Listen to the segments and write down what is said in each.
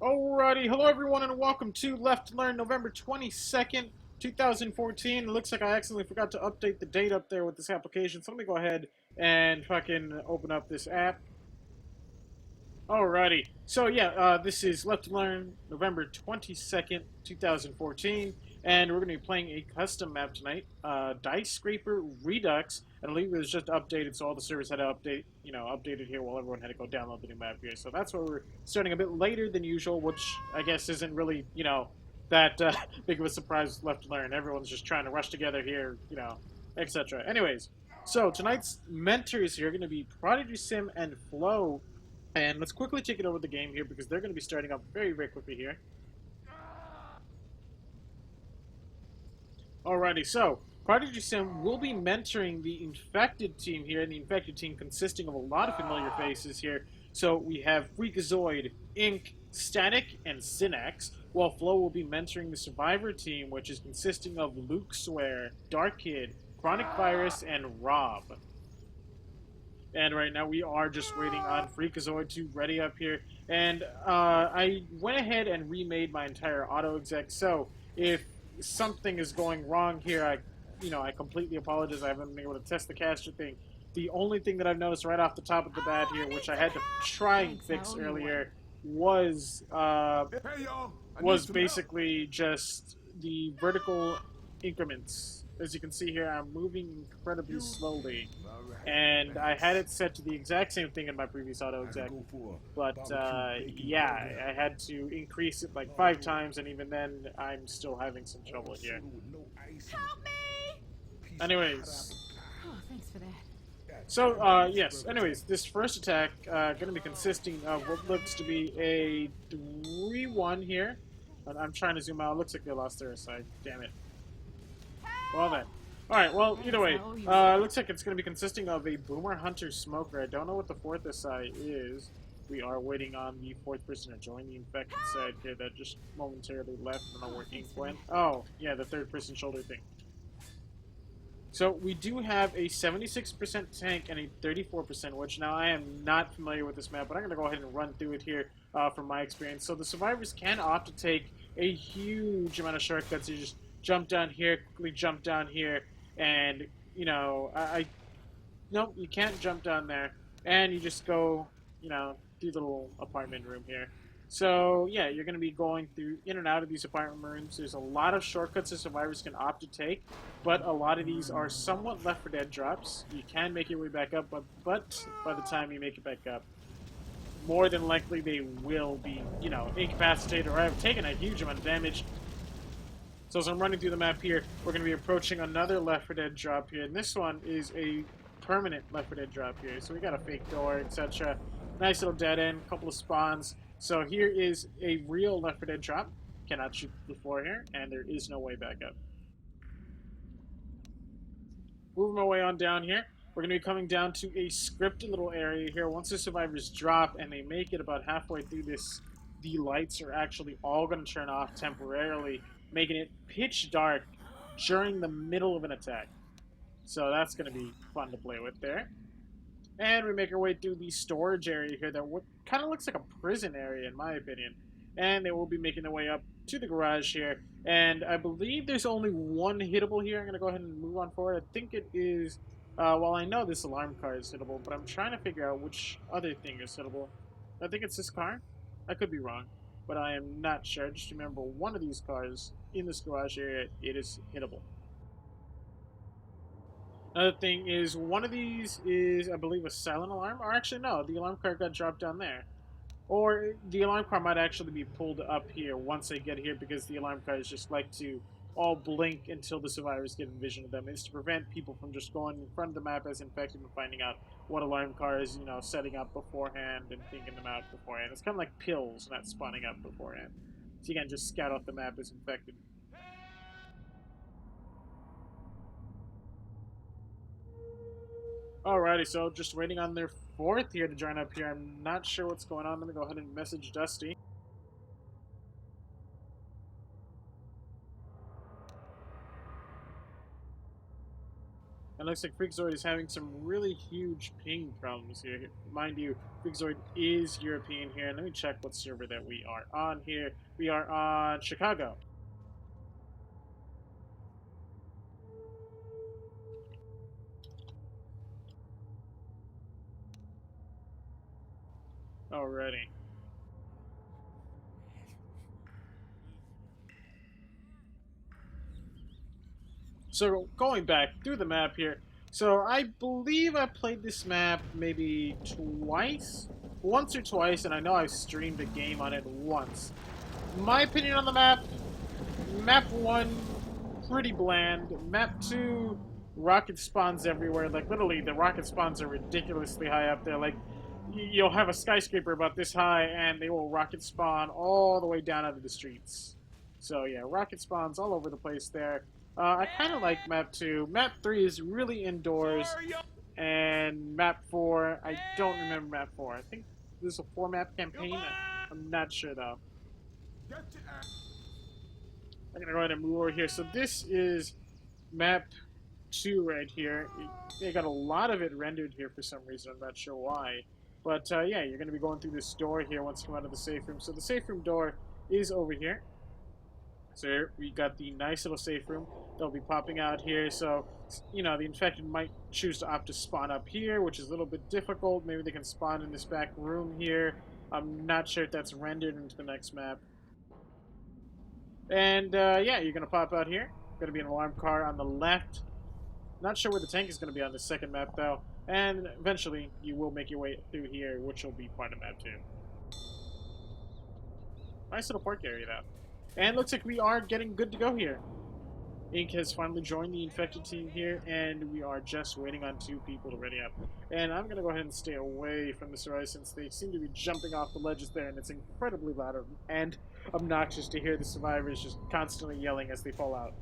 Alrighty, hello everyone and welcome to Left2Learn November 22nd, 2014. It looks like I accidentally forgot to update the date up there with this application, so let me go ahead and fucking open up this app. Alrighty, so yeah, this is Left2Learn November 22nd, 2014, and we're going to be playing a custom map tonight, Dice Scraper Redux. I believe it was just updated, so all the servers had to update, updated here while everyone had to go download the new map here. So that's why we're starting a bit later than usual, which I guess isn't really, that big of a surprise Left2Learn. Everyone's just trying to rush together here, etc. Anyways, so tonight's mentors here are going to be Prodigy Sim and Flo. And let's quickly take it over the game here because they're going to be starting up very, very quickly here. Alrighty, so Prodigy Sim will be mentoring the Infected team here, and the Infected team consisting of a lot of familiar faces here. So we have Freakazoid, Ink, Static, and Synax, while Flo will be mentoring the Survivor team, which is consisting of Luke Swear, Dark Kid, Chronic Virus, and Rob. And right now we are just waiting on Freakazoid to ready up here. And I went ahead and remade my entire auto exec. So if something is going wrong here, I completely apologize. I haven't been able to test the caster thing. The only thing that I've noticed right off the top of the bat here, which I had to try and fix earlier, was basically just the vertical increments. As you can see here, I'm moving incredibly slowly, and I had it set to the exact same thing in my previous auto exec, but yeah, I had to increase it like 5 times, and even then, I'm still having some trouble here. Help me! Anyways, Oh, thanks for that. so yes. Anyways, this first attack going to be consisting of what looks to be a 3-1 here. I'm trying to zoom out. It looks like they lost their side. Damn it. Well then. Alright, well, either way, looks like it's going to be consisting of a Boomer Hunter Smoker. I don't know what the fourth SI is. We are waiting on the fourth person to join the infected side here that just momentarily left. I don't know where Ink went. Oh, yeah, the third person shoulder thing. So we do have a 76% tank and a 34% which now I am not familiar with this map, but I'm going to go ahead and run through it here from my experience. So the survivors can opt to take a huge amount of shortcuts. You just jump down here, quickly jump down here, and, nope, you can't jump down there. And you just go, through the little apartment room here. So, yeah, you're going to be going through in and out of these apartment rooms. There's a lot of shortcuts that survivors can opt to take, but a lot of these are somewhat Left 4 Dead drops. You can make your way back up, but by the time you make it back up, more than likely they will be, incapacitated or have taken a huge amount of damage. So as I'm running through the map here, we're going to be approaching another Left 4 Dead drop here, and this one is a permanent Left 4 Dead drop here. So we got a fake door, etc. Nice little dead end, couple of spawns. So here is a real Left 4 Dead drop. Cannot shoot the floor here, and there is no way back up. Moving my way on down here, we're going to be coming down to a scripted little area here. Once the survivors drop and they make it about halfway through this, the lights are actually all going to turn off temporarily, making it pitch dark during the middle of an attack. So that's going to be fun to play with there. And we make our way through the storage area here that kind of looks like a prison area in my opinion. And they will be making their way up to the garage here. And I believe there's only one hittable here. I'm going to go ahead and move on forward. I think it is, well, I know this alarm car is hittable, but I'm trying to figure out which other thing is hittable. I think it's this car. I could be wrong, but I am not sure. Just remember one of these cars in this garage area, it is hittable. Another thing is one of these is, I believe, a silent alarm. Or actually, no, the alarm car got dropped down there. Or the alarm car might actually be pulled up here once they get here because the alarm cars just like to all blink until the survivors get in vision of them. It's to prevent people from just going in front of the map as infected and finding out what alarm car is, setting up beforehand and thinking them out beforehand. It's kind of like pills not spawning up beforehand. So you can just scout off the map as infected. Alrighty, so just waiting on their fourth here to join up here. I'm not sure what's going on. Let me go ahead and message Dusty. And looks like Freakazoid is having some really huge ping problems here. Mind you, Freakazoid is European here. Let me check what server that we are on here. We are on Chicago. Alrighty. So going back through the map here, so I believe I played this map maybe once or twice, and I know I streamed a game on it once. My opinion on the map, map 1, pretty bland. Map 2, rocket spawns everywhere. Like, literally, the rocket spawns are ridiculously high up there. Like, you'll have a skyscraper about this high, and they will rocket spawn all the way down out of the streets. So, yeah, rocket spawns all over the place there. I kind of like map 2. Map 3 is really indoors. And map 4, I don't remember map 4. I think this is a 4-map campaign. I'm not sure, though. I'm gonna go ahead and move over here. So this is map 2 right here. They got a lot of it rendered here for some reason. I'm not sure why. But yeah, you're gonna be going through this door here once you come out of the safe room. So the safe room door is over here. So here we got the nice little safe room. They'll be popping out here. So, you know, the infected might choose to opt to spawn up here, which is a little bit difficult. Maybe they can spawn in this back room here. I'm not sure if that's rendered into the next map. And yeah, you're gonna pop out here. Gonna be an alarm car on the left. Not sure where the tank is gonna be on the second map though. And eventually, you will make your way through here, which will be part of map 2. Nice little park area though. And looks like we are getting good to go here. Ink has finally joined the infected team here, and we are just waiting on 2 people to ready up. And I'm going to go ahead and stay away from the Sarai since they seem to be jumping off the ledges there, and it's incredibly loud and obnoxious to hear the survivors just constantly yelling as they fall out.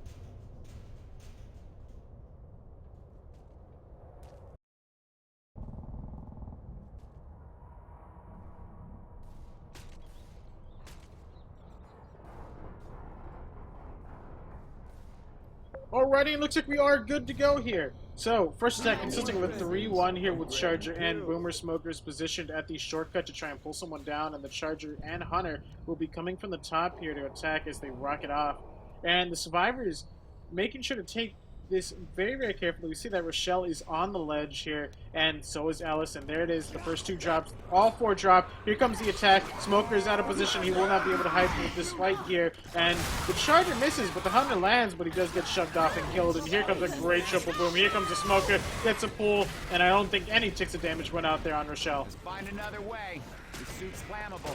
Alrighty, it looks like we are good to go here. So, first attack consisting of a 3-1 here with Charger and Boomer Smokers positioned at the shortcut to try and pull someone down, and the Charger and Hunter will be coming from the top here to attack as they rocket off. And the survivors making sure to take this very, very carefully. We see that Rochelle is on the ledge here, and so is Alice, and there it is. The first 2 drops, all 4 drop. Here comes the attack. Smoker is out of position. He will not be able to hide from this fight here, and the Charger misses, but the Hunter lands, but he does get shoved off and killed, and here comes a great triple boom. Here comes the Smoker, gets a pull, and I don't think any ticks of damage went out there on Rochelle. Let's find another way. The suit's flammable.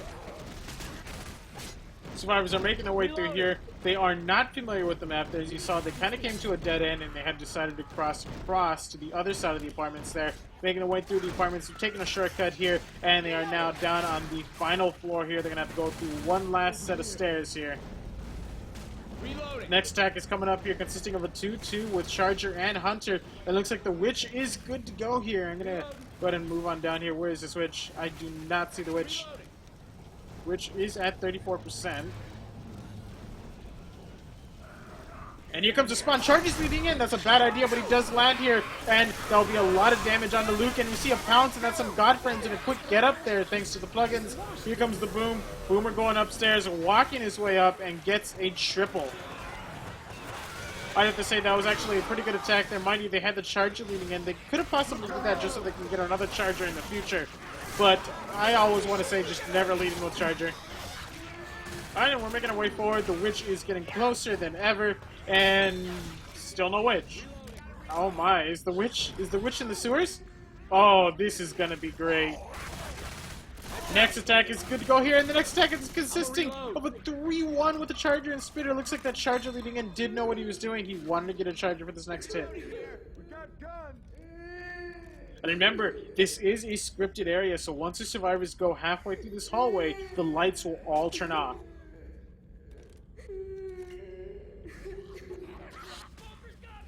Survivors are making their way through here. They are not familiar with the map. As you saw, they kind of came to a dead end, and they had decided to cross to the other side of the apartments there, making their way through the apartments. They're taking a shortcut here, and they are now down on the final floor here. They're going to have to go through one last set of stairs here. Reloading. Next attack is coming up here, consisting of a 2-2 with Charger and Hunter. It looks like the Witch is good to go here. I'm going to go ahead and move on down here. Where is this Witch? I do not see the Witch. Which is at 34%. And here comes the spawn. Charges leading in. That's a bad idea, but he does land here. And there'll be a lot of damage onto Luke. And we see a pounce, and that's some Godfriends and a quick get up there thanks to the plugins. Here comes the Boom. Boomer going upstairs, walking his way up, and gets a triple. I have to say that was actually a pretty good attack there. Mind you, they had the Charger leading in. They could have possibly did that just so they can get another Charger in the future. But I always want to say just never leading with Charger. Alright, and we're making our way forward. The Witch is getting closer than ever. And still no Witch. Oh my, is the Witch in the sewers? Oh, this is gonna be great. Next attack is good to go here, and the next attack is consisting of a 3-1 with the Charger and Spitter. Looks like that Charger leading in did know what he was doing. He wanted to get a Charger for this next hit. And remember, this is a scripted area, so once the survivors go halfway through this hallway, the lights will all turn off.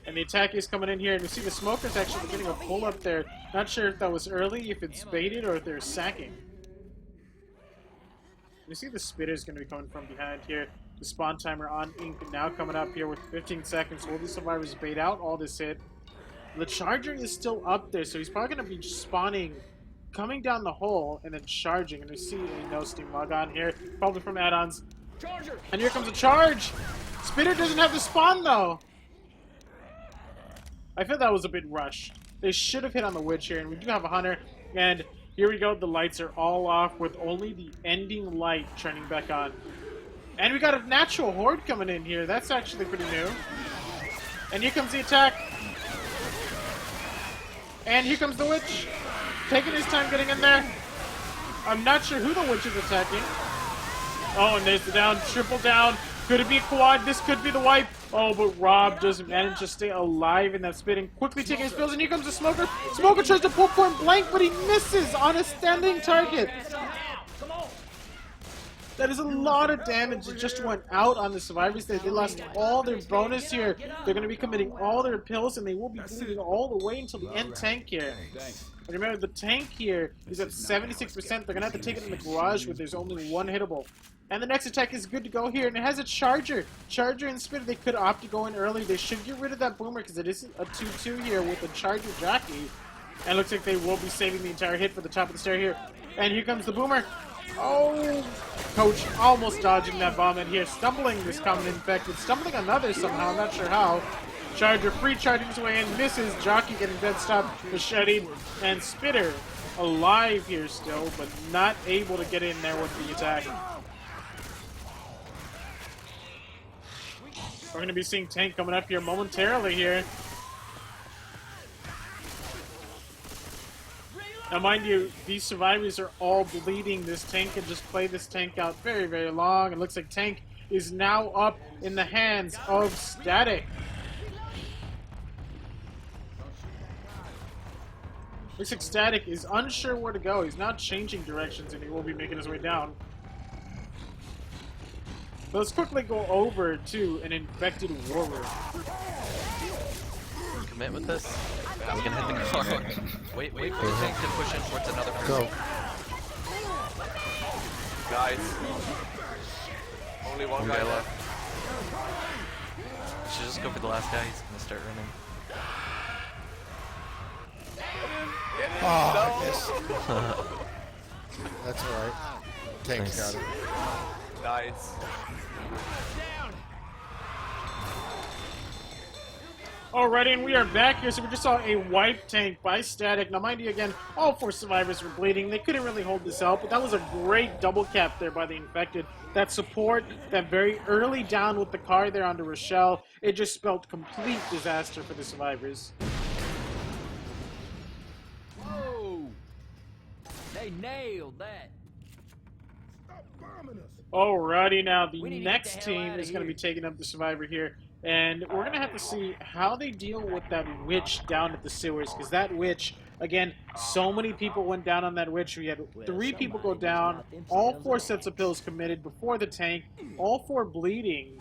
And the attack is coming in here, and you see the Smokers actually getting a pull up there. Not sure if that was early, if it's baited, or if they're sacking. You see the Spitter is going to be coming from behind here. The spawn timer on Ink now coming up here with 15 seconds. Will the survivors bait out all this hit? The Charger is still up there, so he's probably going to be spawning, coming down the hole, and then charging. And we see a no steam log on here, probably from add-ons. Charger! And here comes a charge! Spitter doesn't have the spawn, though! I feel that was a bit rushed. They should have hit on the witch here, and we do have a hunter. And here we go, the lights are all off with only the ending light turning back on. And we got a natural horde coming in here. That's actually pretty new. And here comes the attack. And here comes the witch. Taking his time getting in there. I'm not sure who the witch is attacking. Oh, and there's the down. Triple down. Could it be a quad? This could be the wipe. Oh, but Rob doesn't manage to stay alive in that spitting. Quickly taking his pills, and here comes the Smoker. Smoker tries to pull point blank, but he misses on a standing target. That is a lot of damage that just went out on the survivors. They lost all their bonus here. They're going to be committing all their pills, and they will be bleeding all the way until the end tank here. And remember, the tank here is at 76%. They're going to have to take it in the garage where there's only one hittable. And the next attack is good to go here, and it has a Charger. Charger and Spitter, they could opt to go in early. They should get rid of that Boomer because it is a 2-2 here with a Charger jockey. And it looks like they will be saving the entire hit for the top of the stair here. And here comes the Boomer. Oh, Coach almost dodging that bomb in here. Stumbling this common infected. Stumbling another somehow, I'm not sure how. Charger free charging his way in, misses. Jockey getting dead stopped, macheted, and Spitter alive here still, but not able to get in there with the attack. We're going to be seeing Tank coming up here momentarily here. Now, mind you, these survivors are all bleeding. This Tank can just play this Tank out very, very long. It looks like Tank is now up in the hands of Static. Looks like Static is unsure where to go. He's not changing directions, and he will be making his way down. But let's quickly go over to an infected warrior. Commit with this. I'm gonna hit the car. Wait for the tank to push in towards another person. Go. Guys. Only one guy left. Should just go for the last guy. He's gonna start running. Oh, I missed. That's alright. Tank's Nice. got it. Nice. Alrighty, and we are back here. So we just saw a wipe Tank by Static. Now, mind you, again, all four survivors were bleeding. They couldn't really hold this out, but that was a great double cap there by the infected. That support, that very early down with the car there onto Rochelle, it just spelled complete disaster for the survivors. Whoa! They nailed that. Alrighty, now the We need to get next the hell team outta is going to here. be taking up the survivor here. And we're going to have to see how they deal with that witch down at the sewers. Because that witch, again, so many people went down on that witch. We had 3 people go down. All 4 sets of pills committed before the tank. All 4 bleeding.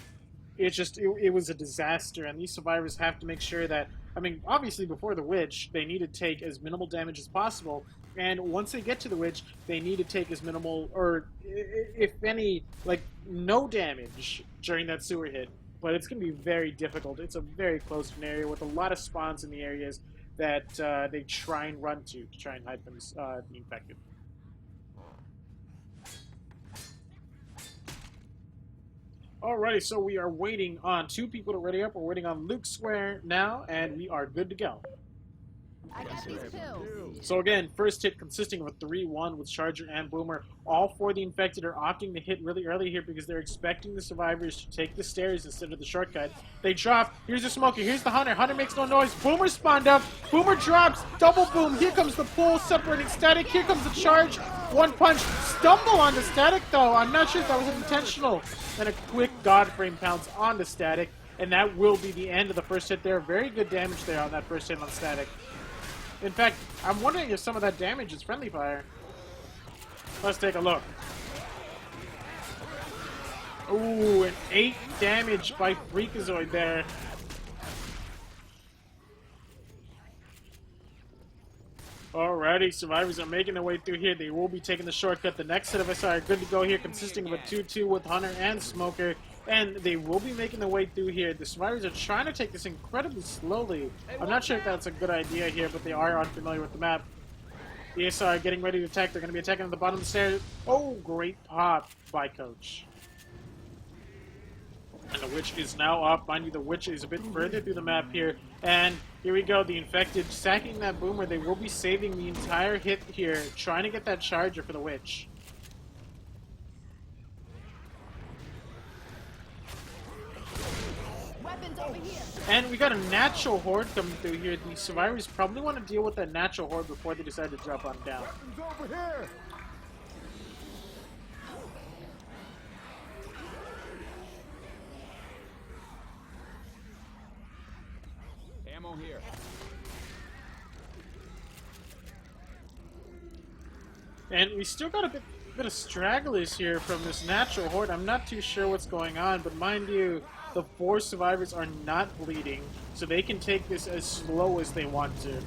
It was a disaster. And these survivors have to make sure that, I mean, obviously before the witch, they need to take as minimal damage as possible. And once they get to the witch, they need to take as minimal, or if any, like, no damage during that sewer hit. But it's going to be very difficult. It's a very closed area with a lot of spawns in the areas that they try and run to try and hide from the infected. Alrighty, so we are waiting on 2 people to ready up. We're waiting on Luke Square now, and we are good to go. I got these pills. So again, first hit consisting of a 3-1 with Charger and Boomer. All 4 of the infected are opting to hit really early here because they're expecting the survivors to take the stairs instead of the shortcut. They drop. Here's the Smoker. Here's the Hunter. Hunter makes no noise. Boomer spawned up. Boomer drops. Double boom. Here comes the pull separating Static. Here comes the charge. 1 punch. Stumble onto Static though. I'm not sure if that was intentional. And a quick God Frame pounce onto Static. And that will be the end of the first hit there. Very good damage there on that first hit on Static. In fact, I'm wondering if some of that damage is friendly fire. Let's take a look. Ooh, an 8 damage by Freakazoid there. Alrighty, survivors are making their way through here. They will be taking the shortcut. The next set of SI are good to go here, consisting of a 2-2 with Hunter and Smoker. And they will be making their way through here. The survivors are trying to take this incredibly slowly. I'm not sure if that's a good idea here, but they are unfamiliar with the map. The ASR are getting ready to attack. They're going to be attacking at the bottom of the stairs. Oh, great pop by Coach. And the witch is now up. Mind you, the witch is a bit further through the map here. And here we go. The infected sacking that boomer. They will be saving the entire hit here, trying to get that charger for the witch. Weapons over here. And we got a natural horde coming through here. The survivors probably want to deal with that natural horde before they decide to drop on down. Over here. Ammo here. And we still got a bit of stragglers here from this natural horde. I'm not too sure what's going on, but mind you, the 4 survivors are not bleeding, so they can take this as slow as they want to.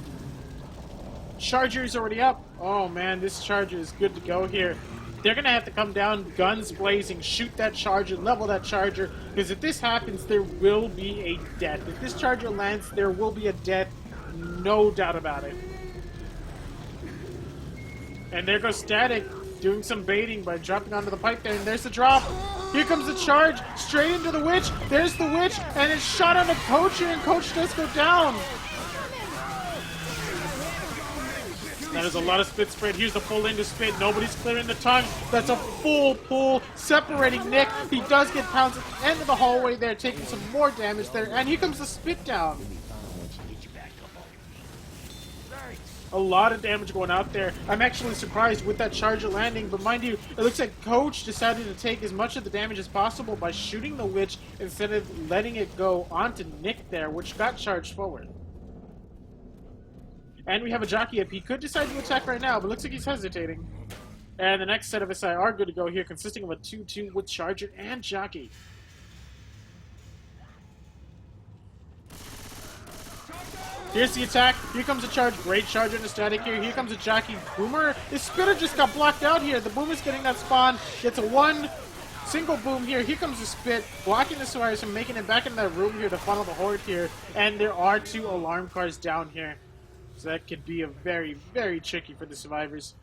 Charger's already up. Oh man, this charger is good to go here. They're going to have to come down, guns blazing, shoot that charger, level that charger, because if this happens, there will be a death. If this charger lands, there will be a death, no doubt about it. And there goes Static, doing some baiting by dropping onto the pipe there, and there's the drop. Here comes the charge, straight into the witch. There's the witch, and it's shot on the Coach here, and Coach does go down. That is a lot of spit spread. Here's the full into spit. Nobody's clearing the tongue. That's a full pull, separating Nick. He does get pounced at the end of the hallway there, taking some more damage there. And here comes the spit down. A lot of damage going out there. I'm actually surprised with that charger landing, but mind you, it looks like Coach decided to take as much of the damage as possible by shooting the witch instead of letting it go onto Nick there, which got charged forward. And we have a jockey up. He could decide to attack right now, but looks like he's hesitating. And the next set of SI are good to go here, consisting of a 2-2 with charger and jockey. Here's the attack. Here comes a charge. Great charge into Static here. Here comes a jockey. Boomer. His spitter just got blocked out here. The Boomer's getting that spawn. Gets a one single boom here. Here comes the spit. Blocking the survivors from making it back in that room here to funnel the horde here. And there are 2 alarm cars down here. So that could be a very, very tricky for the survivors.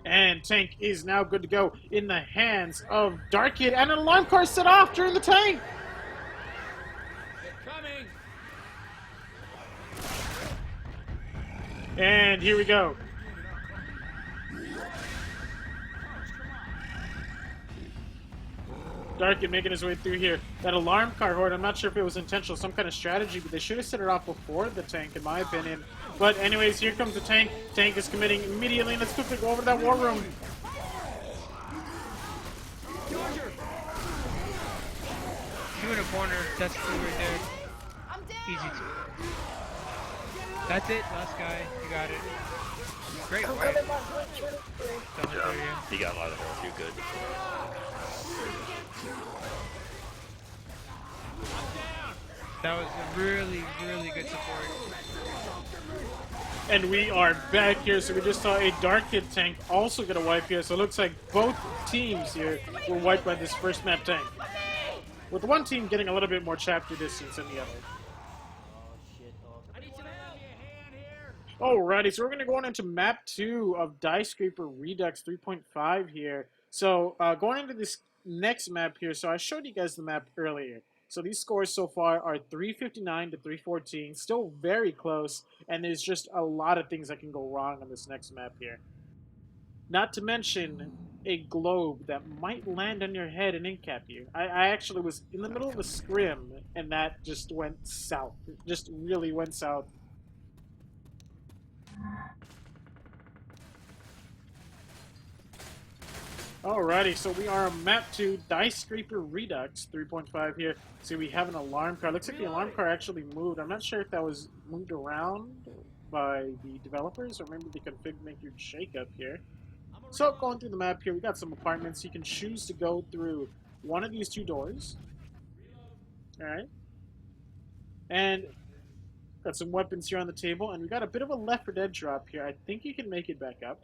And Tank is now good to go in the hands of Dark Kid. And an alarm car set off during the tank. Coming. And here we go. Dark Kid making his way through here. That alarm car horde, I'm not sure if it was intentional, some kind of strategy, but they should have set it off before the tank, in my opinion. But anyways, here comes the tank. Tank is committing immediately. Let's quickly go over to that war room. Two in a corner. That's 2 right there. I'm down. Easy 2. That's it. Last guy. You got it. Great work. Good job. He got a lot of health. You're good. That was a really, really good support. And we are back here, so we just saw a Dark Kid tank also get a wipe here, so it looks like both teams here were wiped by this first map tank. With one team getting a little bit more chapter distance than the other. Alrighty, so we're going to go on into map 2 of Die Scraper Redux 3.5 here. So, going into this next map here, so I showed you guys the map earlier. So these scores so far are 359 to 314, still very close, and there's just a lot of things that can go wrong on this next map here. Not to mention a globe that might land on your head and incap you. I actually was in the middle of a scrim, and that just went south. It just really went south. Alrighty, so we are on map 2, Die Scraper Redux 3.5 here. See, we have an alarm car. Looks like the alarm car actually moved. I'm not sure if that was moved around by the developers, or maybe the config maker shakeup here. So, going through the map here, we got some apartments. You can choose to go through one of these 2 doors. Alright. And got some weapons here on the table, and we got a bit of a Left 4 Dead drop here. I think you can make it back up.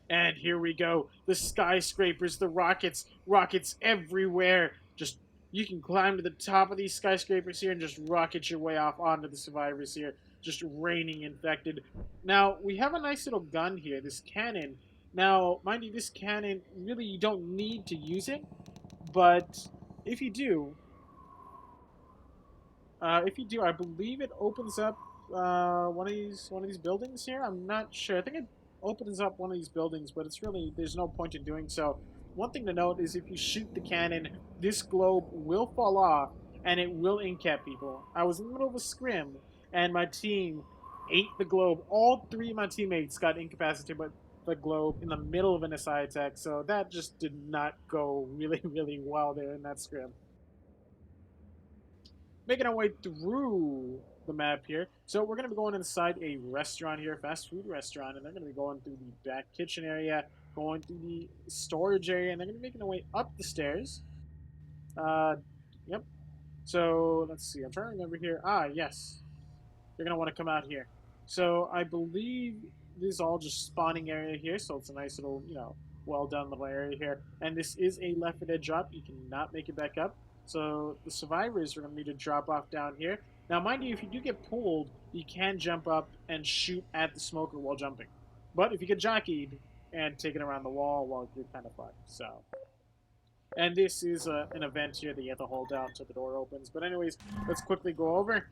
And here we go. The skyscrapers, the rockets, rockets everywhere. Just, you can climb to the top of these skyscrapers here and just rocket your way off onto the survivors here. Just raining infected. Now, we have a nice little gun here, this cannon. Now, mind you, this cannon, really, you don't need to use it. But if you do, I believe it opens up one of these buildings here. I'm not sure. I think it opens up one of these buildings, but it's really, there's no point in doing so. One thing to note is if you shoot the cannon, this globe will fall off and it will incap people. I was in the middle of a scrim and my team ate the globe. All 3 of my teammates got incapacitated by the globe in the middle of an SI attack, so that just did not go really, really well there in that scrim. Making our way through the map here. So we're going to be going inside a restaurant here, fast food restaurant, and they're going to be going through the back kitchen area, going through the storage area, and they're going to be making their way up the stairs. Yep. So let's see. I'm trying to remember here. Ah, yes. You're going to want to come out here. So I believe this is all just spawning area here, so it's a nice little, you know, well done little area here. And this is a left for dead drop. You cannot make it back up. So the survivors are going to need to drop off down here. Now, mind you, if you do get pulled, you can jump up and shoot at the smoker while jumping. But if you get jockeyed and taken around the wall, well, you're kind of fucked. So, and this is an event here that you have to hold down until the door opens. But anyways, let's quickly go over.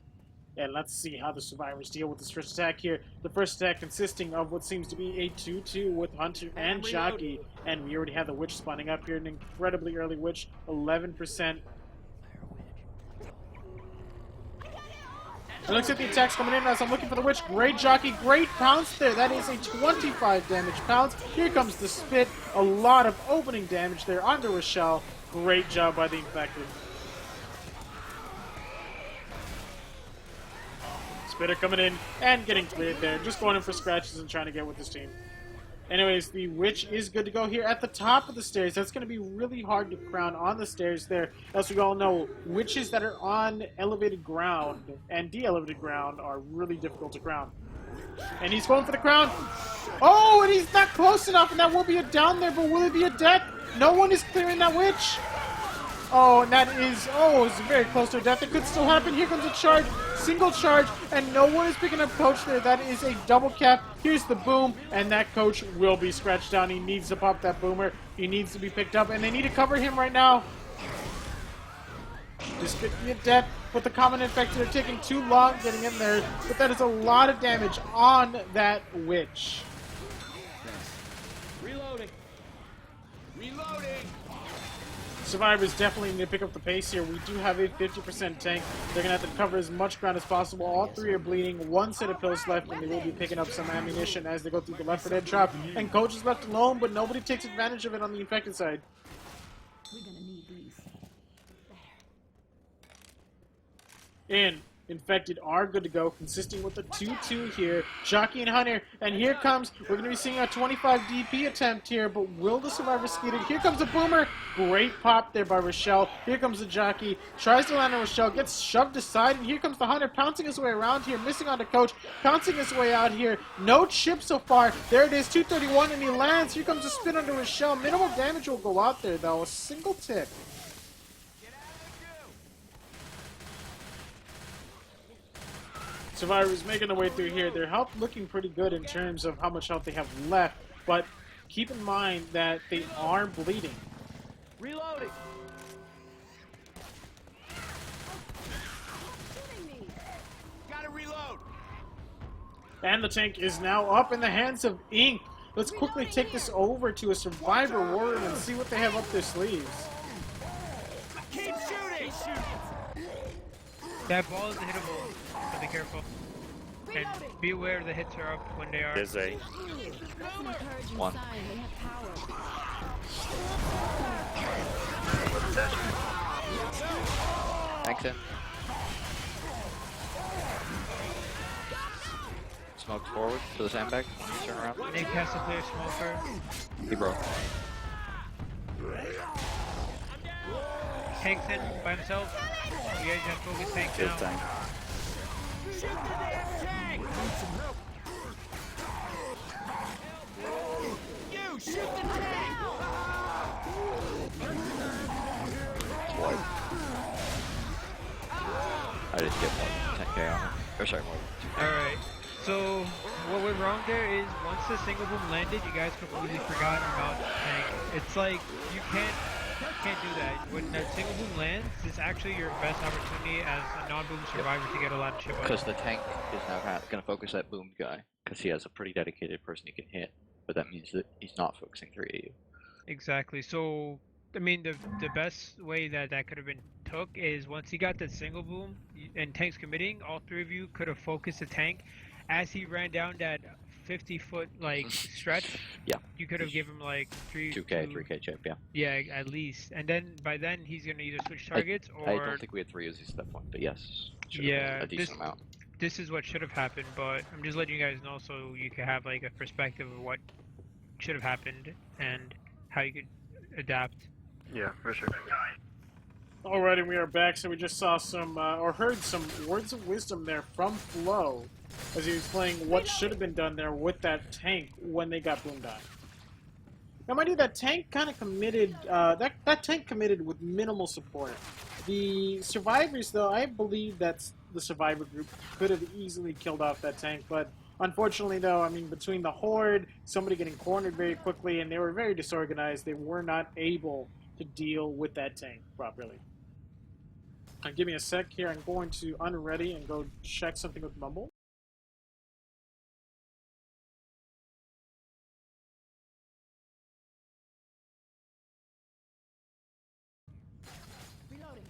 And let's see how the survivors deal with this first attack here. The first attack consisting of what seems to be a 2-2 with Hunter and Jockey. And we already have the Witch spawning up here. An incredibly early Witch, 11%. It looks like the attack's coming in as I'm looking for the Witch. Great Jockey, great pounce there. That is a 25 damage pounce. Here comes the Spit. A lot of opening damage there onto Rochelle. Great job by the Infected. Spitter coming in and getting cleared there. Just going in for scratches and trying to get with his team. Anyways, the Witch is good to go here at the top of the stairs. That's going to be really hard to crown on the stairs there. As we all know, witches that are on elevated ground and de-elevated ground are really difficult to crown. And he's going for the crown. Oh, and he's not close enough, and that will be a down there, but will it be a death? No one is clearing that Witch. Oh, and that is, it's very close to a death. It could still happen. Here comes a charge, single charge, and no one is picking up Coach there. That is a double cap. Here's the boom, and that Coach will be scratched down. He needs to pop that boomer. He needs to be picked up, and they need to cover him right now. This could be a death, but the common infected are taking too long getting in there. But that is a lot of damage on that Witch. Reloading. Reloading. Survivors definitely need to pick up the pace here. We do have a 50% tank. They're going to have to cover as much ground as possible. All 3 are bleeding. 1 set of pills left, and they will be picking up some ammunition as they go through the left for dead trap. And Coach is left alone, but nobody takes advantage of it on the infected side. We're gonna need these. And infected are good to go, consisting with the 2-2 here. Jockey and Hunter, and here comes, we're going to be seeing a 25 DP attempt here, but will the survivor skid it? Here comes a boomer. Great pop there by Rochelle. Here comes the Jockey, tries to land on Rochelle, gets shoved aside, and here comes the Hunter, pouncing his way around here, missing onto Coach, pouncing his way out here. No chip so far. There it is, 231, and he lands. Here comes a spin under Rochelle. Minimal damage will go out there, though. A single tick. Survivors making their way through here. Their health looking pretty good in terms of how much health they have left, but keep in mind that they are bleeding. Reloading. Gotta reload. And the tank is now up in the hands of Ink. Let's quickly take this over to a survivor warrior and see what they have up their sleeves. Keep shooting. That ball is hittable, so be careful. And be aware the hits are up when they are. There's a That's an encouraging one. sign. They have power. Thanks in. Smoked forward to the sandbag. Turn around. Nick has to clear smoker. He broke. Tank's in by himself. You guys have focus tank Good now. tank. didn't get more than 10k on it. Or sorry, more than 2k. Alright. So, what went wrong there is once the single boom landed, you guys completely forgot about the tank. It's like, you can't do that. When that single boom lands, it's actually your best opportunity as a non-boom survivor to get a lot of chip Because the tank is now going to focus that boom guy, because he has a pretty dedicated person he can hit, but that means that he's not focusing 3 AU. Exactly. So, I mean, the best way that could have been took is once he got that single boom and tank's committing, all 3 of you could have focused the tank as he ran down that 50-foot like stretch. Yeah. You could have given him like 2k, 3k chip, yeah. Yeah, at least. And then by then he's gonna either switch targets or. I don't think we had 3 Uzis at that point, but yes. Yeah, a decent amount. This is what should have happened, but I'm just letting you guys know so you can have like a perspective of what should have happened and how you could adapt. Yeah, for sure. Alrighty, we are back. So we just saw some, or heard some words of wisdom there from Flo, as he was playing what should have been done there with that tank when they got boomed on. Now, mind you, that tank kind of committed, that tank committed with minimal support. The survivors, though, I believe that the survivor group could have easily killed off that tank, but unfortunately, though, I mean, between the horde, somebody getting cornered very quickly, and they were very disorganized, they were not able to deal with that tank properly. Give me a sec here. I'm going to unready and go check something with Mumble. Reloading.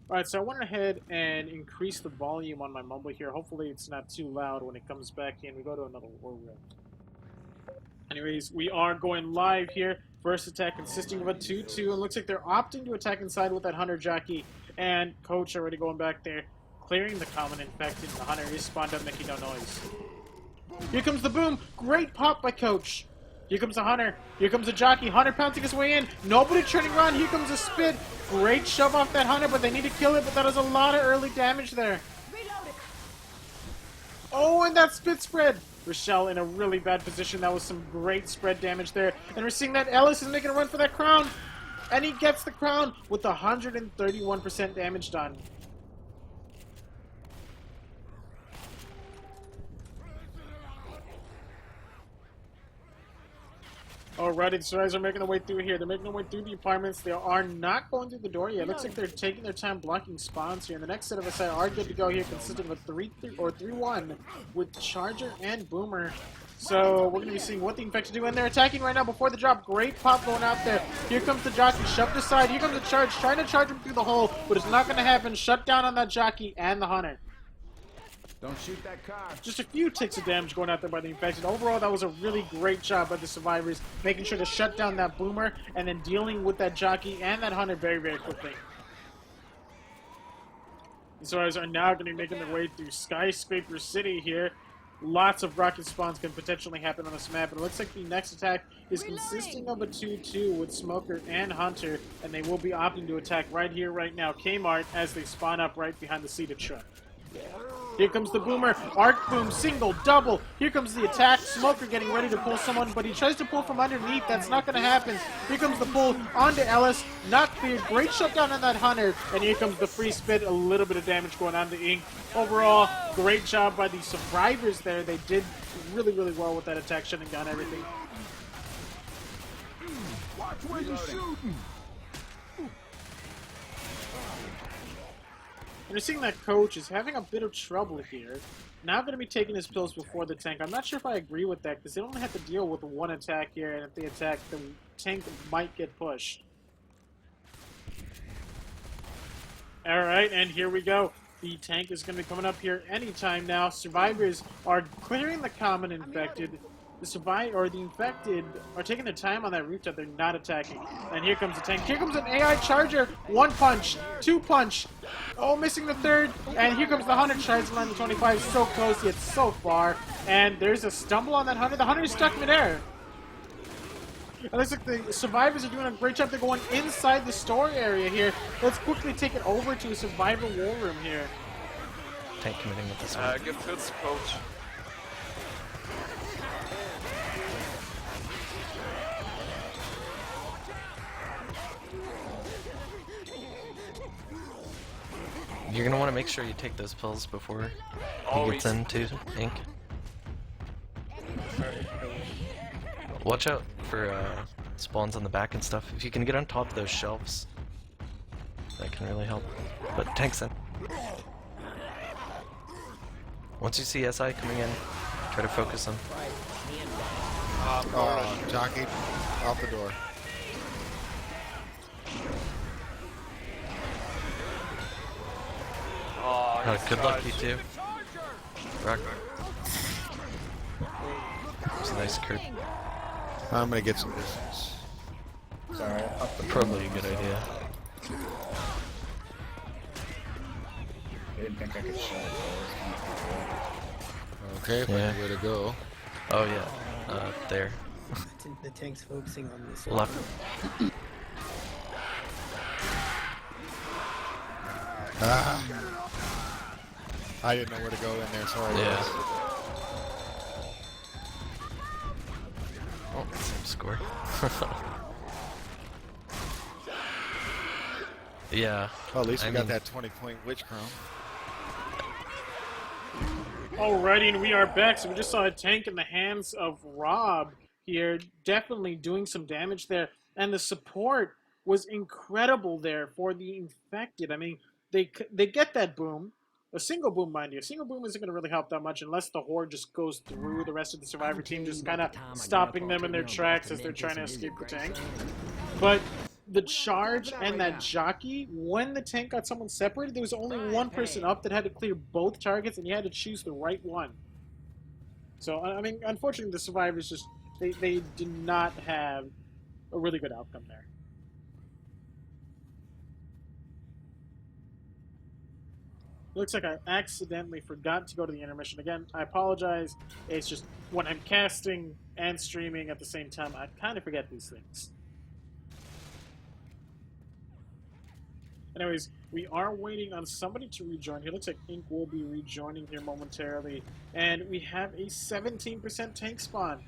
Alright, so I went ahead and increased the volume on my Mumble here. Hopefully it's not too loud when it comes back in. We go to another war room. Anyways, we are going live here. First attack consisting of a 2-2, and looks like they're opting to attack inside with that Hunter jockey. And Coach already going back there, clearing the common infected. The Hunter is spawned up, making no noise. Here comes the boom. Great pop by Coach. Here comes the Hunter. Here comes the jockey. Hunter pouncing his way in. Nobody turning around. Here comes the spit. Great shove off that Hunter, but they need to kill it. But that was a lot of early damage there. Reloading. Oh, and that spit spread. Rochelle in a really bad position. That was some great spread damage there. And we're seeing that Ellis is making a run for that crown. And he gets the crown with 131% damage done. Alrighty, the Survivors are making their way through here. They're making their way through the apartments. They are not going through the door yet. It looks like they're taking their time blocking spawns here. And the next set of us are good to go here, consisting of a 3-1 with Charger and Boomer. So we're going to be seeing what the Infected do. And they're attacking right now before the drop. Great pop going out there. Here comes the jockey, shoved aside. Here comes the charge, trying to charge him through the hole, but it's not going to happen. Shut down on that jockey and the Hunter. Don't shoot that car. Just a few ticks of damage going out there by the Infected. Overall, that was a really great job by the Survivors, making sure to shut down that Boomer and then dealing with that jockey and that Hunter very, very quickly. The Survivors are now going to be making their way through Skyscraper City here. Lots of rocket spawns can potentially happen on this map, and it looks like the next attack is consisting of a 2-2 with Smoker and Hunter, and they will be opting to attack right here, right now, Kmart, as they spawn up right behind the seated truck. Here comes the Boomer, arc boom, single, double. Here comes the attack, Smoker getting ready to pull someone, but he tries to pull from underneath. That's not going to happen. Here comes the pull onto Ellis, not cleared. Great shutdown on that Hunter, and here comes the free spit. A little bit of damage going on to Ink. Overall, great job by the Survivors there. They did really, really well with that attack, shutting down everything. Watch where you're shooting. And we're seeing that Coach is having a bit of trouble here. Now going to be taking his pills before the tank. I'm not sure if I agree with that, because they only have to deal with one attack here, and if they attack, the tank might get pushed. Alright, and here we go. The tank is going to be coming up here anytime now. Survivors are clearing the common infected. The infected are taking their time on that rooftop. They're not attacking. And here comes the tank. Here comes an AI Charger. 1 punch. 2 punch. Oh, missing the third. And here comes the Hunter. Tries to land the 25. So close, yet so far. And there's a stumble on that Hunter. The Hunter is stuck midair. It looks like the Survivors are doing a great job. They're going inside the store area here. Let's quickly take it over to a Survivor war room here. Tank committing with this one. Give pills, Coach. You're gonna want to make sure you take those pills before he Always. gets into ink. Watch out for spawns on the back and stuff. If you can get on top of those shelves, that can really help. But tank's in. Once you see SI coming in, try to focus him. Jockey, out the door. Oh, Good luck, you two. Rock. It's a nice crit. I'm gonna get some distance. Probably a good idea. I didn't think I could shut it. Okay, Yeah. way to go. Oh yeah, there. The tank's focusing on this. Left. I didn't know where to go in there, sorry. Yeah. Oh, same score. Yeah. Well, at least we I got mean- that 20-point witch crown. Alrighty, and we are back. So we just saw a tank in the hands of Rob here, definitely doing some damage there. And the support was incredible there for the infected. I mean, they get that boom. A single boom, mind you. A single boom isn't going to really help that much unless the horde just goes through the rest of the survivor team, just kind of stopping them in their tracks as they're trying to escape the tank. But the charge and that jockey, when the tank got someone separated, there was only one person up that had to clear both targets, and you had to choose the right one. So, I mean, unfortunately, the survivors just, they did not have a really good outcome there. Looks like I accidentally forgot to go to the intermission again. I apologize. It's just when I'm casting and streaming at the same time, I kind of forget these things. Anyways, we are waiting on somebody to rejoin here. Looks like Ink will be rejoining here momentarily. And we have a 17% tank spawn.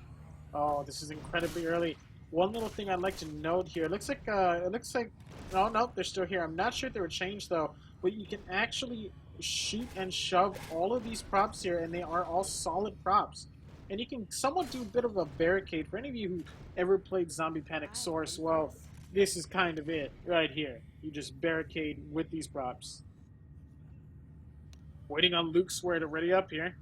Oh, this is incredibly early. One little thing I'd like to note here. It looks like, no, they're still here. I'm not sure if they were changed though, but you can actually shoot and shove all of these props here, and they are all solid props. And you can somewhat do a bit of a barricade. For any of you who ever played Zombie Panic Source, well, this is kind of it right here. You just barricade with these props. Waiting on Luke Swear to ready up here.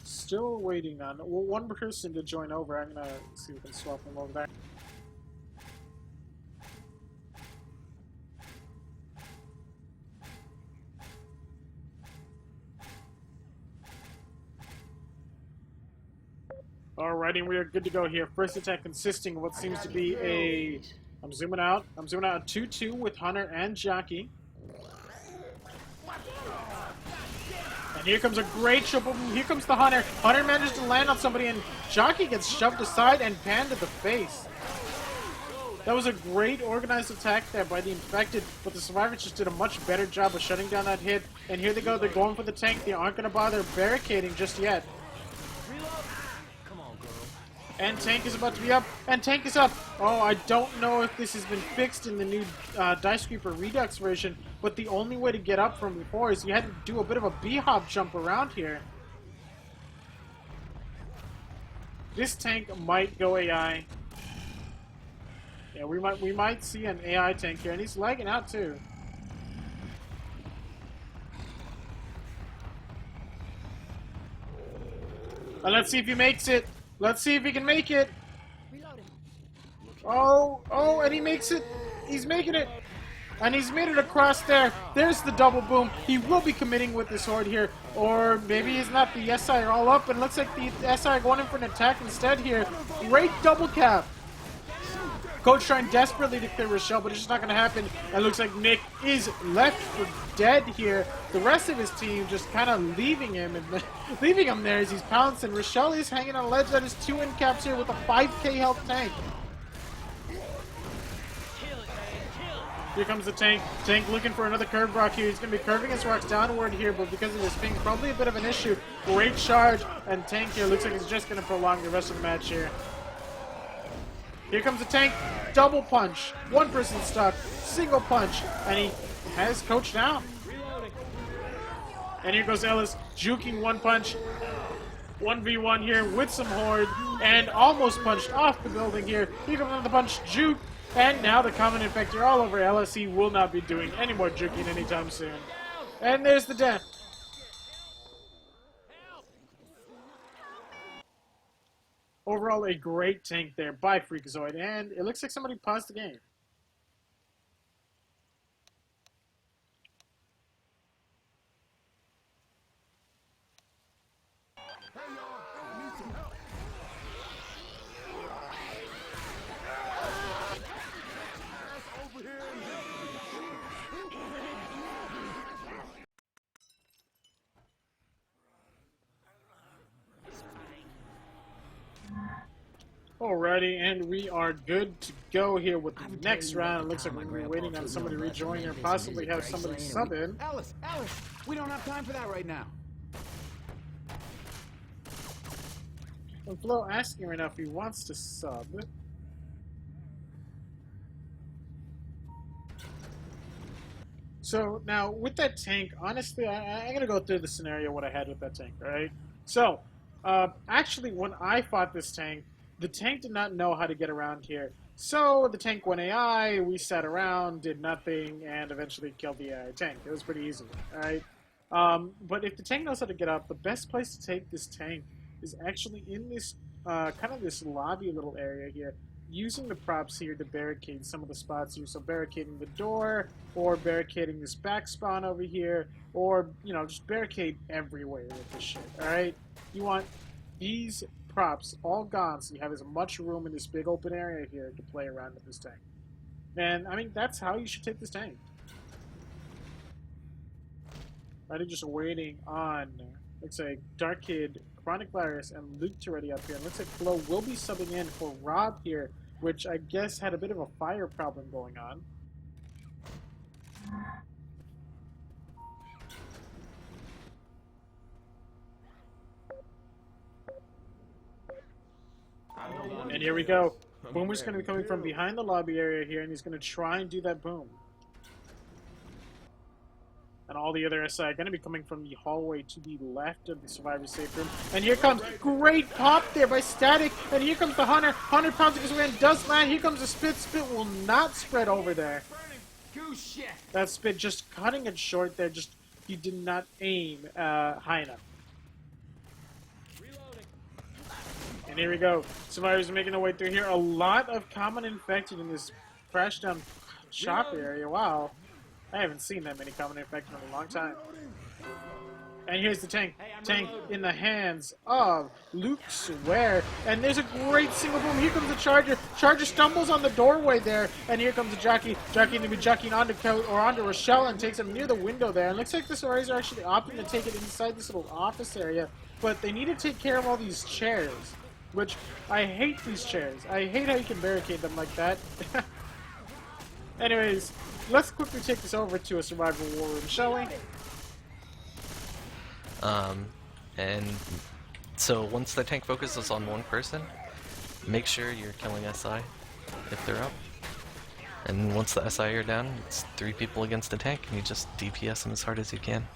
Still waiting on one person to join over. I'm gonna see if we can swap them over there. Alrighty, we are good to go here. First attack consisting of what seems to be a... I'm zooming out. A 2-2 with Hunter and Jockey. And here comes a great triple. Here comes the Hunter. Hunter manages to land on somebody, and Jockey gets shoved aside and panned to the face. That was a great organized attack there by the infected, but the survivors just did a much better job of shutting down that hit. And here they go. They're going for the tank. They aren't going to bother barricading just yet. And tank is about to be up, and tank is up. Oh, I don't know if this has been fixed in the new Dice Creeper Redux version, but the only way to get up from before is you had to do a bit of a bee-hop jump around here. This tank might go AI. Yeah, we might see an AI tank here, and he's lagging out too. And let's see if he makes it. Let's see if he can make it. Oh, and he makes it. He's making it. And he's made it across there. There's the double boom. He will be committing with this horde here. Or maybe he's not. The SI are all up. And it looks like the SI are going in for an attack instead here. Great double cap. Coach trying desperately to clear Rochelle, but it's just not going to happen. And it looks like Nick is left for dead here. The rest of his team just kind of leaving him there as he's pouncing. Rochelle is hanging on a ledge. That is 2 end caps here with a 5k health tank. Here comes the tank. Tank looking for another curved rock here. He's going to be curving his rocks downward here, but because of his ping, probably a bit of an issue. Great charge, and tank here looks like it's just going to prolong the rest of the match here. Here comes the tank. Double punch. One person stuck. Single punch, and he has coach down. And here goes Ellis, juking one punch. 1v1 here with some horde, and almost punched off the building here. Here comes another punch, juke, and now the common infector all over Ellis. He will not be doing any more juking anytime soon. And there's the death. Overall, a great tank there by Freakazoid, and it looks like somebody paused the game. Alrighty, and we are good to go here with the next round. It looks like we're going to be waiting on somebody to rejoin or possibly have somebody sub in. Alice, we don't have time for that right now. And Flo asking right now if he wants to sub. So now with that tank, honestly, I'm going to go through the scenario what I had with that tank, right? So, actually when I fought this tank, the tank did not know how to get around here. So the tank went AI, we sat around, did nothing, and eventually killed the AI tank. It was pretty easy, alright? But if the tank knows how to get up, the best place to take this tank is actually in this, kind of this lobby little area here, using the props here to barricade some of the spots here. So barricading the door, or barricading this back spawn over here, or, you know, just barricade everywhere with this shit, alright? You want these props all gone so you have as much room in this big open area here to play around with this tank. And I mean, that's how you should take this tank. Right, just waiting on, looks like Dark Kid, Chronic Virus, and Luke Toretti up here. And looks like Flo will be subbing in for Rob here, which I guess had a bit of a fire problem going on. And here we go. Boomer's going to be coming from behind the lobby area here, and he's going to try and do that boom. And all the other SI are going to be coming from the hallway to the left of the Survivor Safe Room. And here comes, great pop there by Static, and here comes the Hunter. Hunter pounds his way and does land. Here comes the Spit. Spit will not spread over there. That Spit just cutting it short there. Just, he did not aim high enough. And here we go. Survivors are making their way through here. A lot of common infected in this crash down shop area. Wow. I haven't seen that many common infected in a long time. And here's the tank. Tank in the hands of Luke Swear. And there's a great single boom. Here comes the Charger. Charger stumbles on the doorway there. And here comes the Jockey. Jockey going to be jockeying onto onto Rochelle and takes him near the window there. And looks like the Survivors are actually opting to take it inside this little office area. But they need to take care of all these chairs. Which, I hate these chairs. I hate how you can barricade them like that. Anyways, let's quickly take this over to a survival war room, shall we? And so once the tank focuses on one person, make sure you're killing SI if they're up. And once the SI are down, it's 3 people against the tank, and you just DPS them as hard as you can.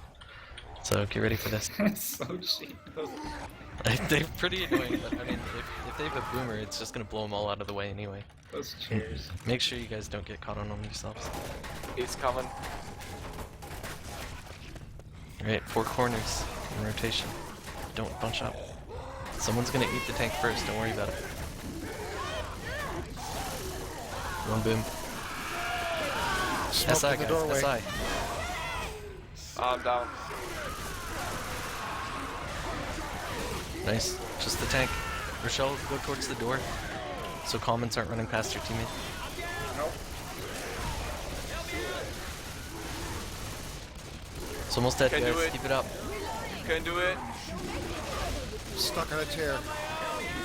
So get ready for this. So cheap. They're pretty annoying, but I mean, if they have a boomer, it's just gonna blow them all out of the way anyway. Those chairs. Make sure you guys don't get caught on them yourselves. He's coming. Alright, 4 corners in rotation. Don't bunch up. Someone's gonna eat the tank first, don't worry about it. One boom. Smoke SI in the guys, doorway. SI. I'm down. Nice. Just the tank. Rochelle, go towards the door so comments aren't running past your teammate. It's almost dead, Can do guys. it. Keep it up. Can do it. Stuck on a chair.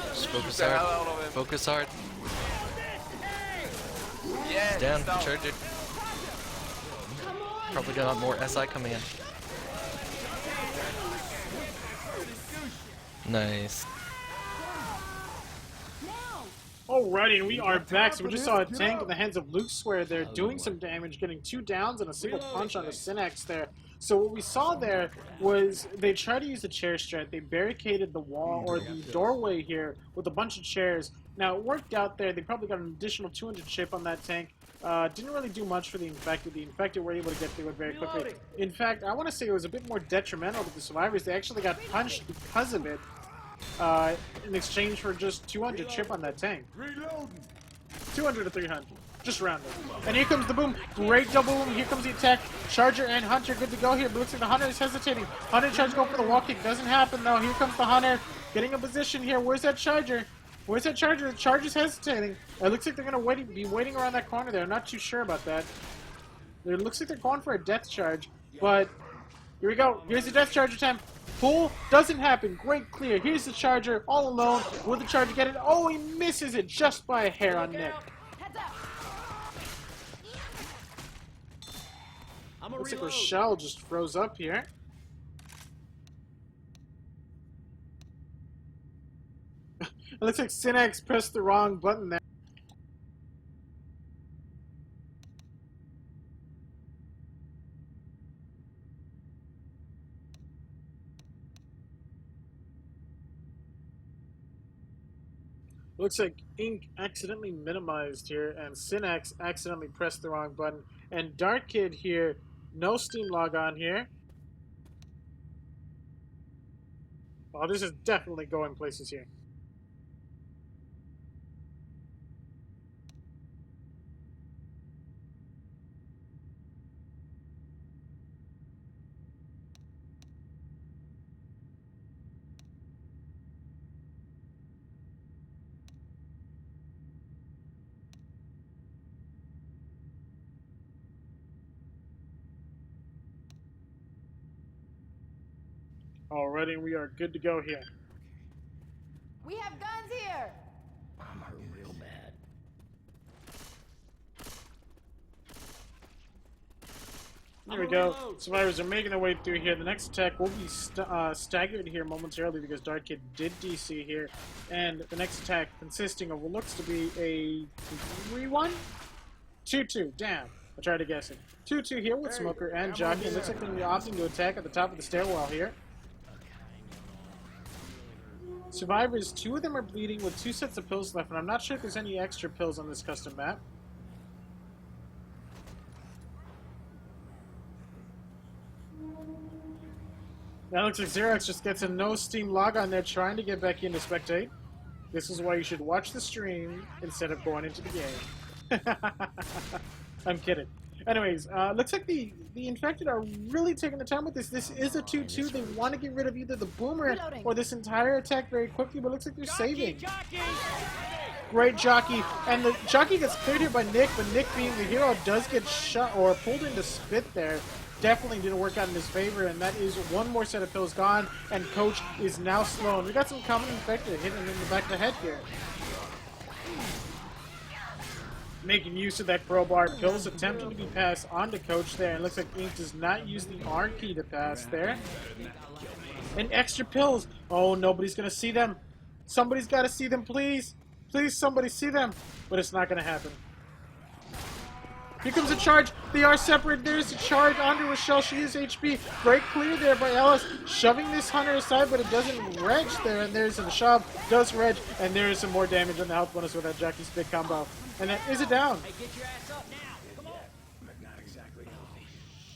Just focus The hell hard. out of him. Focus hard. Yes. Down. down. Charge it. probably got more SI coming in. Nice. Alrighty, and we are back. So we just saw a tank in the hands of Luke Swear there doing some damage, getting 2 downs and a single punch on the Synax there. So what we saw there was they tried to use the chair strat. They barricaded the wall or the doorway here with a bunch of chairs. Now it worked out there. They probably got an additional 200 chip on that tank. Didn't really do much for the Infected. The Infected were able to get through it very quickly. In fact, I want to say it was a bit more detrimental to the survivors. They actually got punched because of it. In exchange for just 200 chip on that tank. 200 to 300. Just rounded. And here comes the boom. Great double boom. Here comes the attack. Charger and Hunter good to go here. But looks like the Hunter is hesitating. Hunter tries to go for the wall kick. Doesn't happen though. Here comes the Hunter. Getting a position here. Where's that Charger? Where's that Charger? The Charger's hesitating. It looks like they're going to be waiting around that corner there. I'm not too sure about that. It looks like they're going for a death charge. But here we go. Here's the death charge attempt. Pull doesn't happen. Great clear. Here's the Charger all alone. Will the Charger get it? Oh, he misses it just by a hair on Nick. Looks like Rochelle just froze up here. It looks like Synax pressed the wrong button there. Looks like Ink accidentally minimized here, and Synax accidentally pressed the wrong button. And Dark Kid here, no Steam log on here. Oh, this is definitely going places here. Already, we are good to go here. We have guns here. I'm hurting real bad. There we go. Survivors are making their way through here. The next attack will be staggered here momentarily because Dark Kid did DC here. And the next attack consisting of what looks to be a 3-1? 2-2. Damn. I tried to guess it. 2-2 here with Smoker and Jockey. It looks like they're going to be opting to attack at the top of the stairwell here. Survivors, 2 of them are bleeding with 2 sets of pills left, and I'm not sure if there's any extra pills on this custom map. That looks like Xerox just gets a no Steam log on there trying to get back in to spectate. This is why you should watch the stream instead of going into the game. I'm kidding. Anyways, looks like the Infected are really taking the time with this. This is a 2-2. They want to get rid of either the Boomer or this entire attack very quickly, but it looks like they're saving. Great Jockey. And the Jockey gets cleared here by Nick, but Nick being the hero does get shot or pulled into spit there. Definitely didn't work out in his favor, and that is 1 more set of pills gone, and Coach is now slow. And we got some common Infected hitting him in the back of the head here. Making use of that crowbar. Pills attempting to be passed on to Coach there, and looks like Ink does not use the R key to pass there. And extra pills. Oh, nobody's going to see them. Somebody's got to see them, please. Please, somebody see them. But it's not going to happen. Here comes a charge. They are separate. There's a charge onto Rochelle. She is HP. Great clear there by Ellis. Shoving this Hunter aside, but it doesn't reg there. And there's a shove. Does reg. And there is some more damage on the health bonus with that Jockey Spit combo. And that is a down. Hey, get your ass up now. Come on. Not exactly healthy.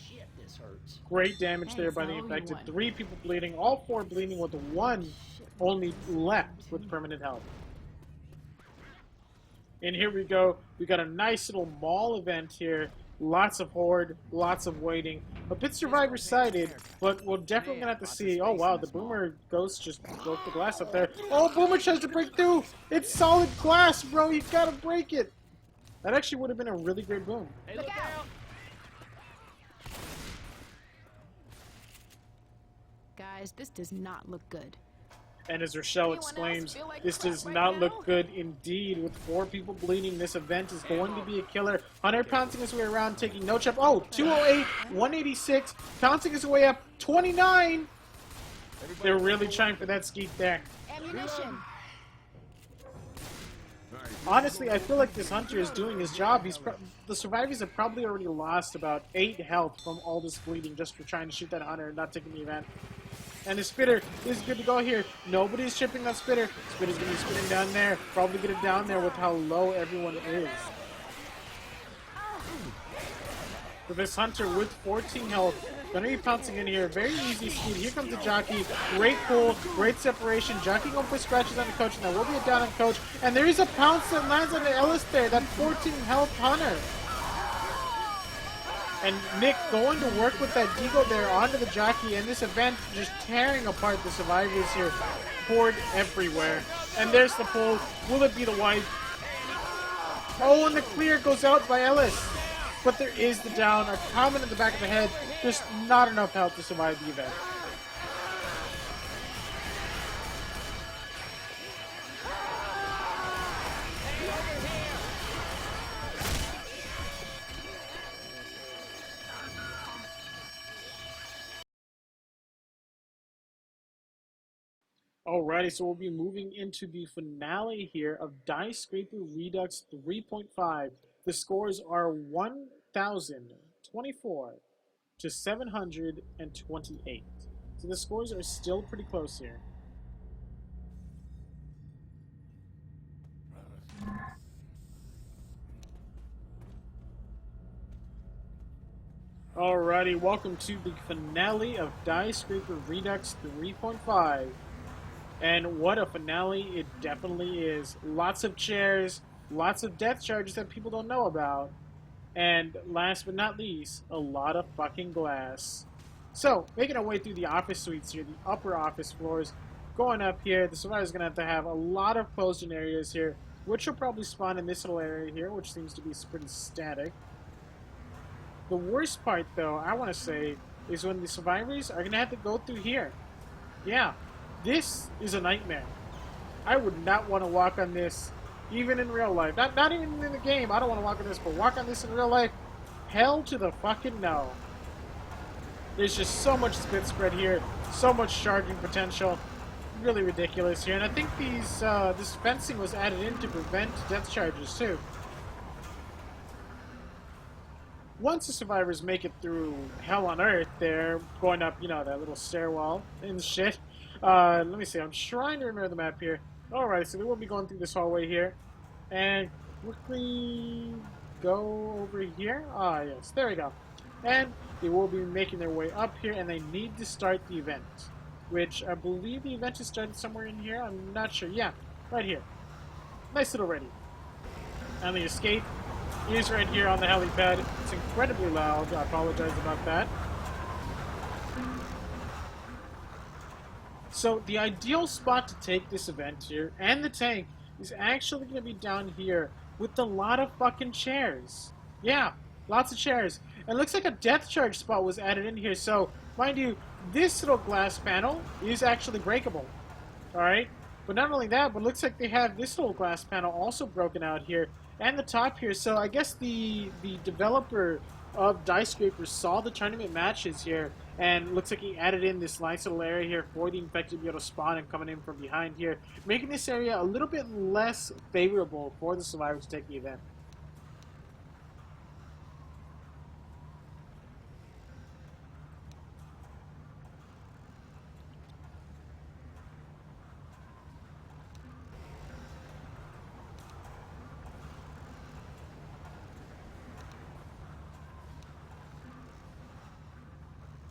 Shit, this hurts. Great damage there by the Infected. 3 people bleeding. All 4 bleeding with 1 only left with permanent health. And here we go. We got a nice little mall event here. Lots of horde, lots of waiting. A bit survivor sided, but we're definitely gonna have to see. Oh wow, the Boomer Ghost just broke the glass up there. Oh, Boomer tries to break through. It's solid glass, bro. You gotta break it. That actually would have been a really great boom. Hey, look out. Guys, this does not look good. And as Rochelle exclaims, this does not look good indeed. With 4 people bleeding, this event is going to be a killer. Hunter pouncing his way around, taking no chop. Oh, 208, 186, pouncing his way up, 29. They're really trying for that skeet there. Ammunition. Honestly, I feel like this Hunter is doing his job. The survivors have probably already lost about 8 health from all this bleeding just for trying to shoot that Hunter and not taking the event. And the Spitter is good to go here. Nobody's chipping that Spitter. Spitter's going to be spitting down there. Probably get it down there with how low everyone is. For this Hunter with 14 health, going to be pouncing in here. Very easy speed. Here comes the Jockey. Great pull. Great separation. Jockey going for scratches on the Coach. And there will be a down on Coach. And there is a pounce that lands on the Ellis there. That 14 health Hunter. And Nick going to work with that Deagle there onto the Jockey. And this event just tearing apart the survivors here. Poured everywhere. And there's the pull. Will it be the wipe? Oh, and the clear goes out by Ellis. But there is the down, a comment in the back of the head, just not enough health to survive the event. Alrighty, so we'll be moving into the finale here of Die Scraper Redux 3.5. The scores are 1,024 to 728. So the scores are still pretty close here. Alrighty, welcome to the finale of Die Scraper Redux 3.5. And what a finale it definitely is. Lots of chairs, lots of death charges that people don't know about. And last but not least, a lot of fucking glass. So, making our way through the office suites here, the upper office floors. Going up here, the survivor's going to have a lot of closed-in areas here, which will probably spawn in this little area here, which seems to be pretty static. The worst part, though, I want to say, is when the survivors are going to have to go through here. Yeah. This is a nightmare. I would not want to walk on this, even in real life. Not even in the game. I don't want to walk on this, but walk on this in real life? Hell to the fucking no. There's just so much spit spread here, so much charging potential. Really ridiculous here. And I think this fencing was added in to prevent death charges too. Once the survivors make it through hell on earth, they're going up, you know, that little stairwell and shit. Let me see, I'm trying to remember the map here. Alright, so they will be going through this hallway here. And quickly go over here. Ah, yes, there we go. And they will be making their way up here, and they need to start the event. Which, I believe the event is started somewhere in here. I'm not sure. Yeah, right here. Nice little ready. And the escape is right here on the helipad. It's incredibly loud. I apologize about that. So the ideal spot to take this event here, and the tank, is actually going to be down here with a lot of fucking chairs. Yeah, lots of chairs. And it looks like a death charge spot was added in here. So, mind you, this little glass panel is actually breakable. Alright? But not only that, but it looks like they have this little glass panel also broken out here. And the top here. So I guess the developer of Die Scraper saw the tournament matches here. And looks like he added in this nice little area here for the infected to be able to spawn and coming in from behind here. Making this area a little bit less favorable for the survivors to take the event.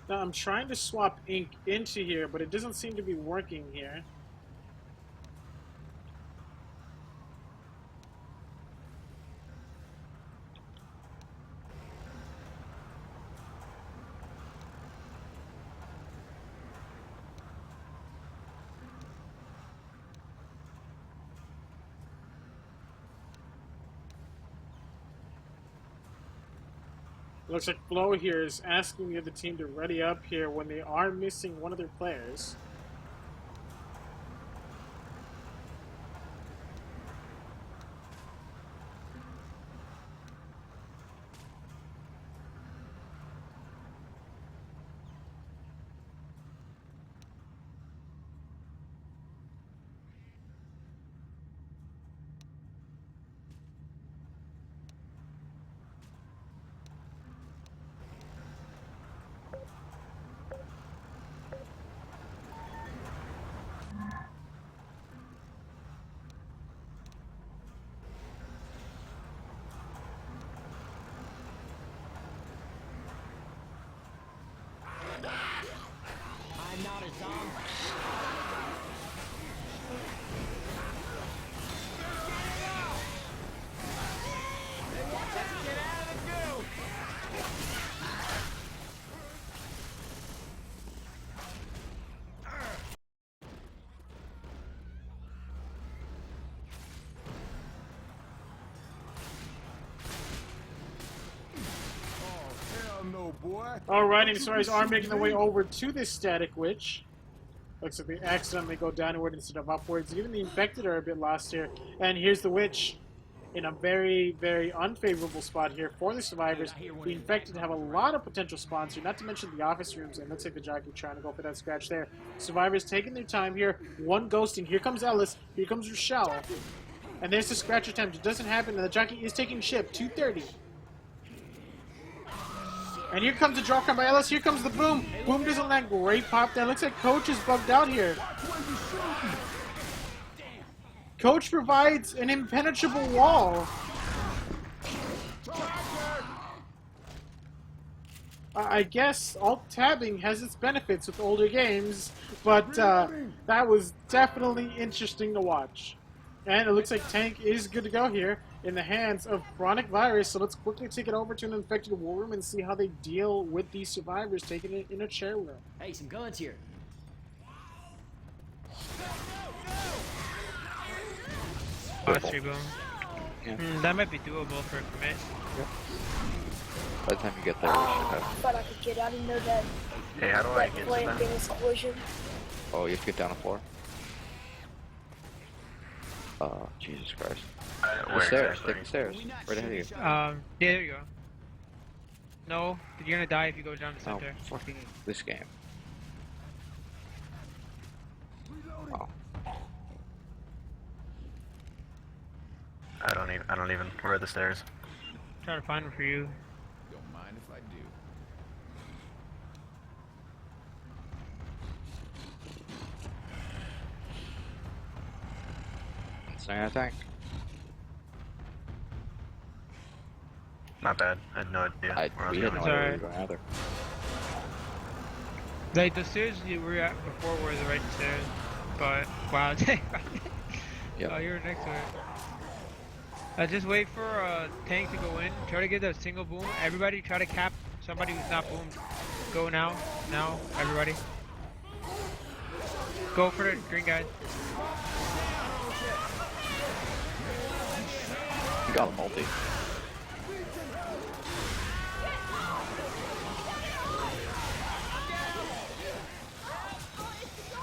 Now, I'm trying to swap ink into here, but it doesn't seem to be working here. It looks like Flo here is asking the other team to ready up here when they are missing one of their players. Alrighty, the survivors are making their way over to this static witch. Looks like they accidentally go downward instead of upwards. Even the infected are a bit lost here. And here's the witch in a very, very unfavorable spot here for the survivors. The infected have a lot of potential spawns here, not to mention the office rooms. And looks like the jockey trying to go for that scratch there. Survivors taking their time here. One ghosting. Here comes Ellis. Here comes Rochelle. And there's the scratch attempt. It doesn't happen. And the jockey is taking ship. 230. And here comes the draw come by Ellis. Here comes the boom. Boom doesn't land. Great pop down. Looks like Coach is bugged out here. Coach provides an impenetrable wall. I guess alt-tabbing has its benefits with older games, but that was definitely interesting to watch. And it looks like Tank is good to go here in the hands of Chronic Virus, so let's quickly take it over to an infected war room and see how they deal with these survivors taking it in a chair room. Hey, some guns here. Archery boom. Yeah. That might be doable for a commit. By the time you get there, we should have. Thought I could get. I didn't know that. Hey, how do I get to Plant them? Dennis collision. Oh, you have to get down a floor. Jesus Christ. The stairs. Take the stairs. Right ahead of you. Yeah, there you go. No, you're gonna die if you go down the Oh, center. fucking this game. Oh. I don't even. Where are the stairs? Try to find them for you. Don't mind if I do. It's not gonna tank. Not bad. I had no idea. where I was We had no going. idea where Sorry. we were going either. Like the stairs you were at before were the right stairs, but wow. Yep. Oh, you were next to it. Just wait for Tank to go in. Try to get that single boom. Everybody try to cap somebody who's not boomed. Go now. Now, everybody. Go for the green guy. You got a multi.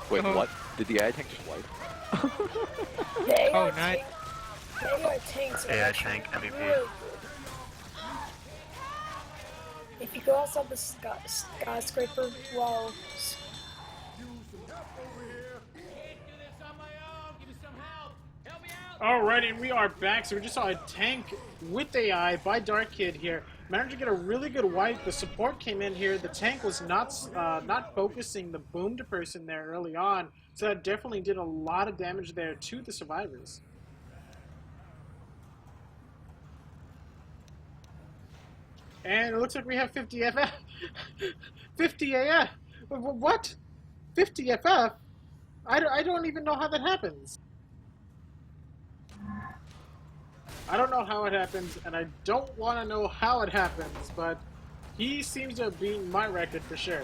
Wait, Oh. what? Did the AI tank just wipe? They Oh, are nice. They are tanks. are AI actually tank, MVP. really good. If you go outside the skyscraper while Alright, and we are back. So we just saw a tank with AI by Dark Kid here. Managed to get a really good wipe. The support came in here. The tank was not focusing the boomed person there early on. So that definitely did a lot of damage there to the survivors. And it looks like we have 50 FF. 50 AF. What? 50 FF? I don't even know how that happens. I don't know how it happens, and I don't want to know how it happens, but he seems to have beaten my record for sure.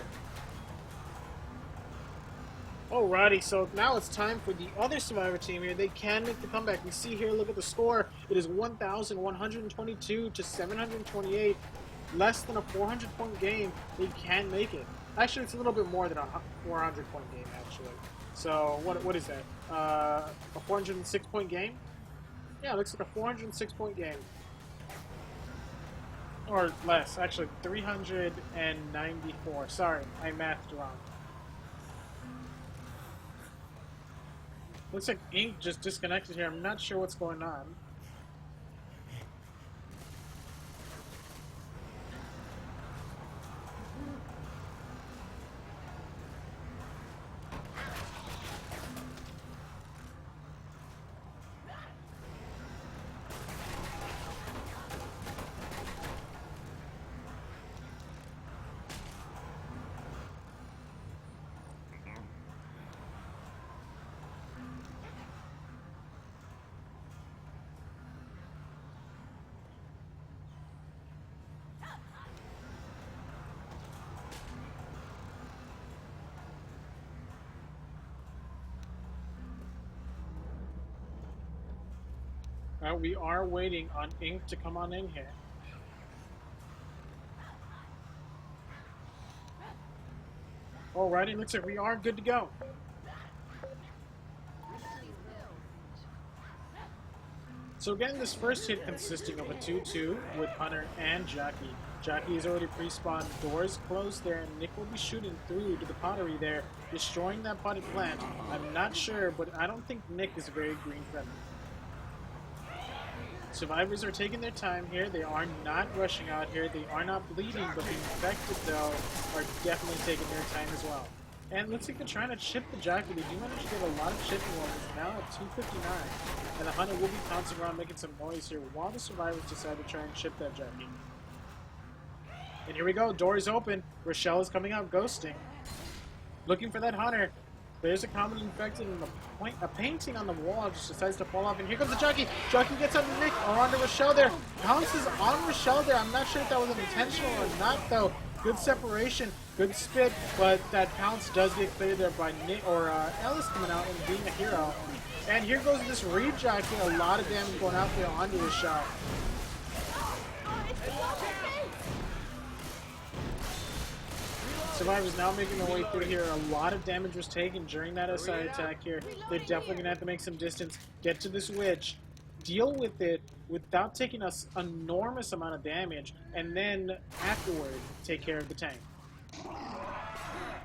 Alrighty, so now it's time for the other Survivor team here. They can make the comeback. We see here, look at the score. It is 1,122 to 728. Less than a 400-point game. They can make it. Actually, it's a little bit more than a 400-point game, actually. So, what is that? A 406-point game? Yeah, it looks like a 406-point game. Or less, actually, 394. Sorry, I mathed wrong. Looks like Ink just disconnected here. I'm not sure what's going on. We are waiting on Ink to come on in here. Alrighty, looks like we are good to go. So again, this first hit consisting of a 2-2 with Hunter and Jockey. Jockey is already pre-spawned, doors closed there, and Nick will be shooting through to the pottery there, destroying that potted plant. I'm not sure, but I don't think Nick is very green friendly. Survivors are taking their time here. They are not rushing out here. They are not bleeding, but the infected, though, are definitely taking their time as well. And looks like they're trying to chip the Jockey. They do manage to get a lot of chipping while it's now at 259. And the Hunter will be pouncing around making some noise here while the Survivors decide to try and chip that Jockey. And here we go. Doors open. Rochelle is coming out ghosting. Looking for that Hunter. There's a common infected and a painting on the wall just decides to fall off. And here comes the Jockey. Jockey gets on Nick or onto Rochelle there. Pounces on Rochelle there. I'm not sure if that was intentional or not, though. Good separation, good spit, but that pounce does get cleared there by Nick or Ellis coming out and being a hero. And here goes this Reed Jockey. A lot of damage going out there onto Rochelle. Survivors now making their way through here. A lot of damage was taken during that SI attack here. They're definitely going to have to make some distance, get to this witch, deal with it without taking an enormous amount of damage, and then afterward, take care of the tank.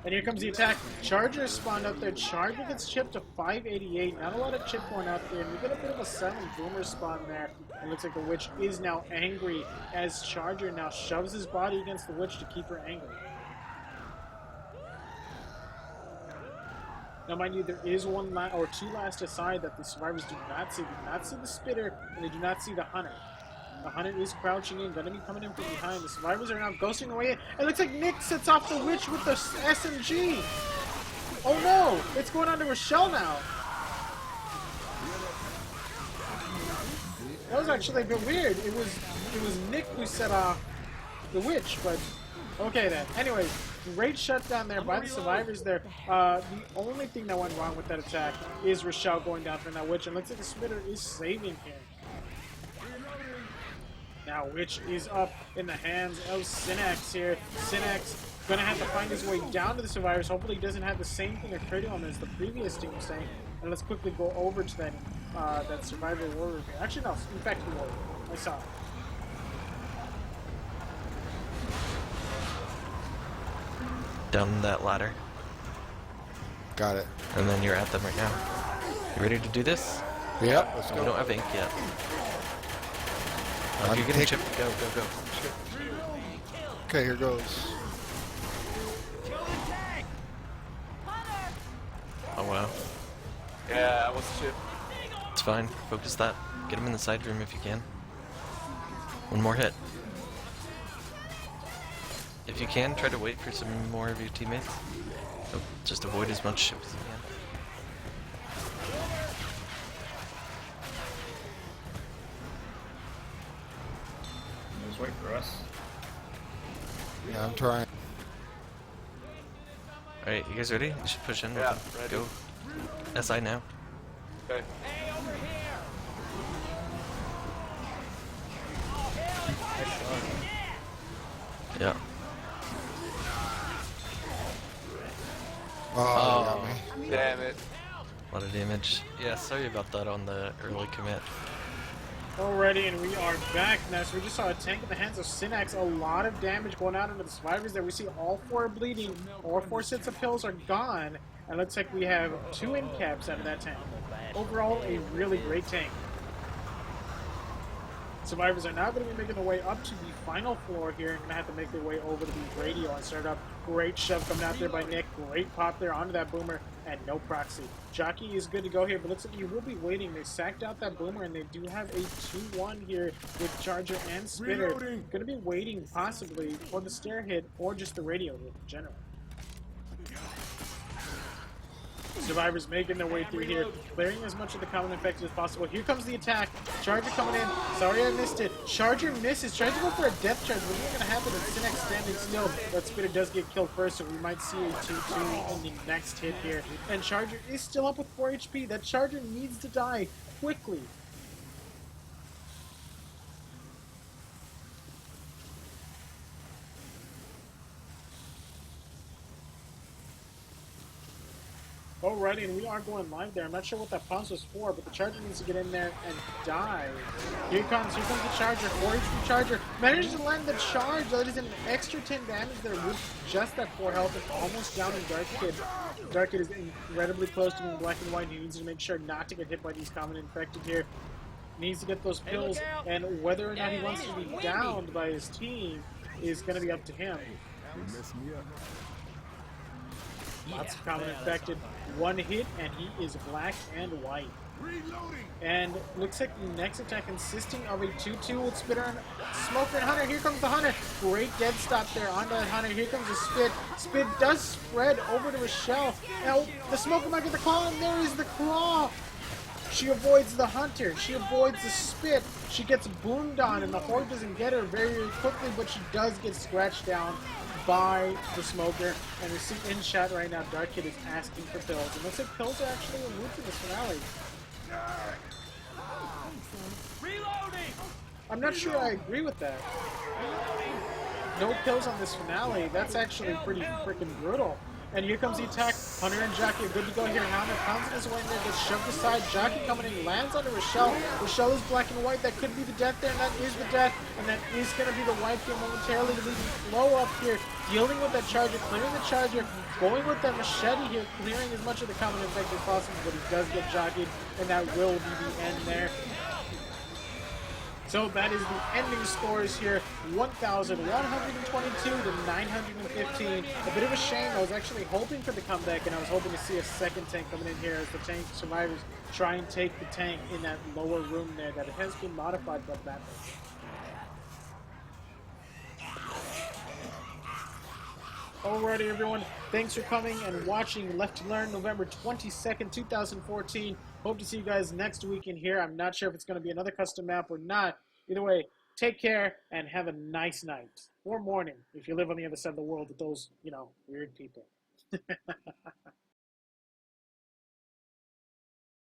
And here comes the attack. Charger spawned up there. Charger gets chipped to 588. Not a lot of chip going out there. And we get a bit of a silent boomer spawn there. It looks like the witch is now angry as Charger now shoves his body against the witch to keep her angry. Now, mind you, there is one or two last aside that the Survivors do not see. They do not see the Spitter, and they do not see the Hunter. The Hunter is crouching in, going to be coming in from behind. The Survivors are now ghosting away. It looks like Nick sets off the Witch with the SMG. Oh no, it's going on to Rochelle now. That was actually a bit weird. It was Nick who set off the Witch, but okay then. Anyways, great shutdown there by the Survivors there. The only thing that went wrong with that attack is Rochelle going down from that Witch, and looks like the Spitter is saving here. Now Witch is up in the hands of Synax here. Synax gonna have to find his way down to the Survivors. Hopefully he doesn't have the same thing occur to him as the previous team was saying. And let's quickly go over to that that Survivor War Review. Actually no, in fact War. I saw it. Down that ladder. Got it. And then you're at them right now. You ready to do this? Yep, let's We go. don't have ink yet. I'm you're getting taking- chipped. Go, go, go. Okay, here goes. Oh wow. Yeah, I was chipped. It's fine. Focus that. Get him in the side room if you can. One more hit. If you can, try to wait for some more of your teammates. Oh, just avoid as much ship as you can. Just wait for us. Yeah, I'm trying. Alright, you guys ready? You should push in. Yeah, ready. Go. SI now. Okay. Yeah. Oh, got me. Damn it. A lot of damage. Yeah, sorry about that on the early commit. Alrighty, and we are back now. So we just saw a tank in the hands of Synax. A lot of damage going out into the Survivors there. We see all four are bleeding. All four sets of pills are gone. And it looks like we have 2 end caps out of that tank. Overall, a really great tank. Survivors are now going to be making their way up to the final floor here and going to have to make their way over to the radio and start up. Great shove coming out there by Nick. Great pop there onto that boomer and no proxy. Jockey is good to go here, but looks like he will be waiting. They sacked out that boomer and they do have a 2-1 here with Charger and Spitter. Going to be waiting possibly for the stair hit or just the radio hit in general. Survivors making their way through here, clearing as much of the common infected as possible. Here comes the attack. Charger coming in. Sorry I missed it. Charger misses. Tries to go for a death charge. What's going to happen is Synax standing still. That Spitter does get killed first, so we might see a 2-2 in the next hit here. And Charger is still up with 4 HP. That Charger needs to die quickly. Alrighty, and we are going live there. I'm not sure what that pause was for, but the Charger needs to get in there and die. Here comes the Charger, 4 HP Charger. Manages to land the charge. That is an extra 10 damage there with just that 4 health and almost down in Dark Kid. Dark Kid is incredibly close to being black and white. He needs to make sure not to get hit by these common infected here. Needs to get those pills, and whether or not he wants to be downed by his team is going to be up to him. Lots of common infected. 1 hit, and he is black and white. And looks like the next attack consisting of a 2-2 with Spitter and Smoker and Hunter. Here comes the Hunter. Great dead stop there on that Hunter. Here comes the Spit. Spit does spread over to Rochelle. Now, the Smoker might get the claw, and there is the claw. She avoids the Hunter. She avoids the Spit. She gets boomed on, and the Horde doesn't get her very, very quickly, but she does get scratched down by the Smoker. And we see in chat right now, Dark Kid is asking for pills. And looks like pills are actually removed in this finale. Reloading! I'm not sure I agree with that. No kills on this finale. That's actually pretty freaking brutal. And here comes the attack. Hunter and Jockey are good to go here. Hunter pounds his way in there, gets shoved aside. Jockey coming in, lands onto Rochelle. Rochelle is black and white. That could be the death there, and that is the death. And that is going to be the wipe here momentarily. The flow up here, dealing with that Charger, clearing the Charger, going with that machete here, clearing as much of the common infected as possible, but he does get jockeyed, and that will be the end there. So that is the ending scores here, 1,122 to 915. A bit of a shame. I was actually hoping for the comeback, and I was hoping to see a second tank coming in here as the tank survivors try and take the tank in that lower room there that it has been modified by that. Alrighty, everyone. Thanks for coming and watching Left2Learn November 22nd, 2014. Hope to see you guys next week in here. I'm not sure if it's going to be another custom map or not. Either way, take care and have a nice night. Or morning if you live on the other side of the world with those, weird people.